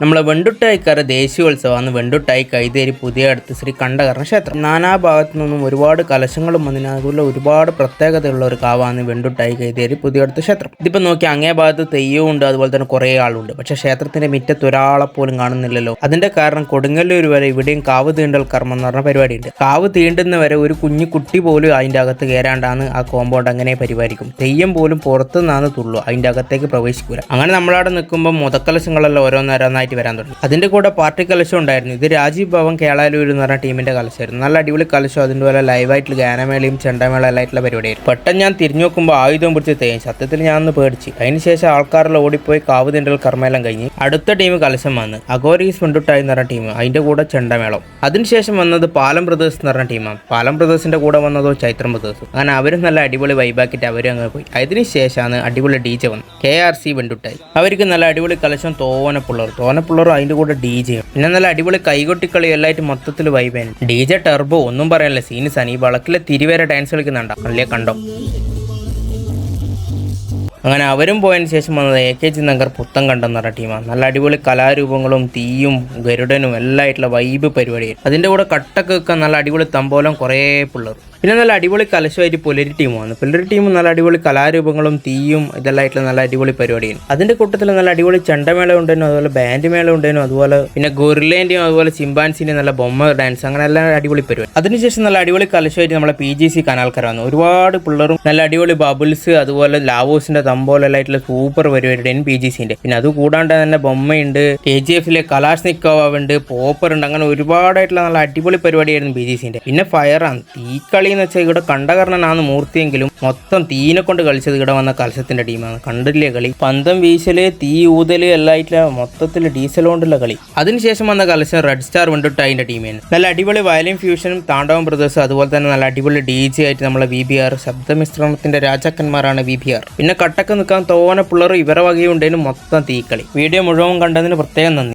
നമ്മളെ വെണ്ടുട്ടായിക്കാര ദേശീയോത്സവമാണ് വെണ്ടുട്ടായി കൈതേരി പുതിയ അടുത്ത് ശ്രീ കണ്ഠകർണ ക്ഷേത്രം. നാനാഭാഗത്തു നിന്നും ഒരുപാട് കലശങ്ങളും വന്നതിന് അതുപോലെ ഒരുപാട് പ്രത്യേകതയുള്ള ഒരു കാവാണ് വെണ്ടുട്ടായി കൈതേരി പുതിയ അടുത്ത ക്ഷേത്രം. ഇതിപ്പോൾ നോക്കി അങ്ങേ ഭാഗത്ത് തെയ്യവും ഉണ്ട്, അതുപോലെ തന്നെ കുറേ ആളുണ്ട്. പക്ഷേ ക്ഷേത്രത്തിന്റെ മുറ്റത്ത് ഒരാളെ പോലും കാണുന്നില്ലല്ലോ. അതിന്റെ കാരണം കൊടുങ്ങല്ലൂർ വരെ ഇവിടെയും കാവ് തീണ്ടൽ കർമ്മം എന്ന് പറഞ്ഞ പരിപാടിയുണ്ട്. കാവ് തീണ്ടുന്ന വരെ ഒരു കുഞ്ഞു കുട്ടി പോലും അതിന്റെ അകത്ത് കയറാണ്ടാണ് ആ കോമ്പൗണ്ട് അങ്ങനെ പരിപാലിക്കും. തെയ്യം പോലും പുറത്തുനിന്നാണ് തുള്ളു, അതിന്റെ അകത്തേക്ക് പ്രവേശിക്കൂല. അങ്ങനെ നമ്മളവിടെ നിൽക്കുമ്പോൾ മുതക്കലശങ്ങളെല്ലാം ഓരോന്നോരോന്നായിട്ട് വരാൻ തുടങ്ങി. അതിന്റെ കൂടെ പാർട്ടി കലശം ഉണ്ടായിരുന്നു. ഇത് രാജീവ് ഭവൻ കേളാലൂർ എന്ന് പറഞ്ഞ ടീമിന്റെ കലശമായിരുന്നു. നല്ല അടിപൊളി കലശം, അതിന്റെ പോലെ ലൈവായിട്ട് ഗാനമേളയും ചെണ്ടമേള എല്ലായിട്ടുള്ള പരിപാടിയായിരുന്നു. പെട്ടെന്ന് ഞാൻ തിരിഞ്ഞു നോക്കുമ്പോൾ ആയുധം പിടിച്ച് തേയും. സത്യത്തിൽ ഞാൻ ഒന്ന് പേടിച്ച്. അതിനുശേഷം ആൾക്കാരെല്ലാം ഓടിപ്പോയി കാവ് തിണ്ടൽ കർമ്മയെല്ലാം കഴിഞ്ഞ് അടുത്ത ടീം കലശം വന്ന് അഗോരീസ് വെണ്ടുട്ടായി എന്ന് പറഞ്ഞ ടീം, അതിന്റെ കൂടെ ചെണ്ടമേളം. അതിനുശേഷം വന്നത് പാലം ബ്രദേഴ്സ് എന്ന് പറഞ്ഞ ടീമാണ്. പാലം ബ്രദേഴ്സിന്റെ കൂടെ വന്നതോ ചൈത്രം ബ്രദേഴ്സ്. അങ്ങനെ അവരും നല്ല അടിപൊളി വൈബാക്കിയിട്ട് അവരും അങ്ങ് പോയി. അതിനുശേഷമാണ് അടിപൊളി DJ വന്നു, KRC വെണ്ടുട്ടായി. അവർക്ക് നല്ല അടിപൊളി കലശം തോനപ്പുള്ളറും അതിന്റെ കൂടെ DJ. പിന്നെ നല്ല അടിപൊളി കൈകൊട്ടിക്കളി എല്ലായിട്ട് മൊത്തത്തിൽ വൈബായിരുന്നു. DJ ടർബോ ഒന്നും പറയാനില്ല, സീനിസാണ്. ഈ വളക്കിലെ തിരിവരെ ഡാൻസ് കളിക്കുന്നുണ്ടോ അല്ലേ, കണ്ടോ? അങ്ങനെ അവരും പോയതിന് ശേഷം വന്നത് AKG നഗർ പുത്തൻ കണ്ടെന്ന് പറഞ്ഞ ടീമാണ്. നല്ല അടിപൊളി കലാരൂപങ്ങളും തീയും ഗരുഡനും എല്ലാം ആയിട്ടുള്ള വൈബ് പരിപാടിയായിരുന്നു. അതിൻ്റെ കൂടെ കട്ടൊക്കെ വെക്കാൻ നല്ല അടിപൊളി തമ്പോലം കുറേ പിള്ളേർ. പിന്നെ നല്ല അടിപൊളി കലശമായിട്ട് പുലരി ടീം വന്നു. പുലരി ടീം നല്ല അടിപൊളി കലാരൂപങ്ങളും തീയും ഇതെല്ലാം ആയിട്ടുള്ള നല്ല അടിപൊളി പരിപാടിയാണ്. അതിൻ്റെ കൂട്ടത്തിൽ നല്ല അടിപൊളി ചെണ്ടമേള ഉണ്ടായിരുന്നു, അതുപോലെ ബാൻഡ് മേള ഉണ്ടായിരുന്നു, അതുപോലെ പിന്നെ ഗൊറിലേൻ്റെയും അതുപോലെ ചിമ്പാൻസിൻ്റെയും നല്ല ബൊമ്മ ഡാൻസ്, അങ്ങനെ എല്ലാം അടിപൊളി പരിപാടി. അതിനുശേഷം നല്ല അടിപൊളി കലശമായിട്ട് നമ്മളെ PGC കനാൽക്കര വന്നു. ഒരുപാട് പിള്ളേരും നല്ല അടിപൊളി ബബിൾസ്, അതുപോലെ ലാവോസിന്റെ തമ്പോലെല്ലായിട്ടുള്ള സൂപ്പർ പരിപാടിയാണ് PGCന്റെ. പിന്നെ അത് കൂടാണ്ട് തന്നെ ബൊമ്മയുണ്ട്, KGFലെ കലാഷ്നിക്കോവ് ഉണ്ട്, പോപ്പർ ഉണ്ട്, അങ്ങനെ ഒരുപാടായിട്ടുള്ള നല്ല അടിപൊളി പരിപാടിയായിരുന്നു PGCന്റെ. പിന്നെ ഫയറാണ്, തീക്കളി എന്ന് വെച്ചാൽ ഇവിടെ കണ്ഠകർണനാണ് മൂർത്തിയെങ്കിലും മൊത്തം തീനെ കൊണ്ട് കളിച്ചത് ഇവിടെ വന്ന കലശത്തിന്റെ ടീമാണ്. കണ്ടില്ലേ കളി, പന്തം വീശല്, തീ ഊതല് എല്ലായിട്ടുള്ള മൊത്തത്തിൽ ഡീസൽ കൊണ്ടുള്ള കളി. അതിനുശേഷം വന്ന കലശം റെഡ് സ്റ്റാർ വെണ്ടുട്ടായിന്റെ ടീമാണ്. നല്ല അടിപൊളി വയലിൻ ഫ്യൂഷനും താണ്ഡവം ബ്രദേഴ്സ്, അതുപോലെ തന്നെ നല്ല അടിപൊളി DJ ആയിട്ട് നമ്മളെ VBR ശബ്ദമിശ്രണത്തിന്റെ രാജാക്കന്മാരാണ് VBR. പിന്നെ കട്ടക്ക് നിൽക്കാൻ തോനെ പിള്ളേർ ഇവരെ വകയുണ്ടേനും മൊത്തം തീക്കളി. വീഡിയോ മുഴുവൻ കണ്ടതിന് പ്രത്യേകം നന്ദി.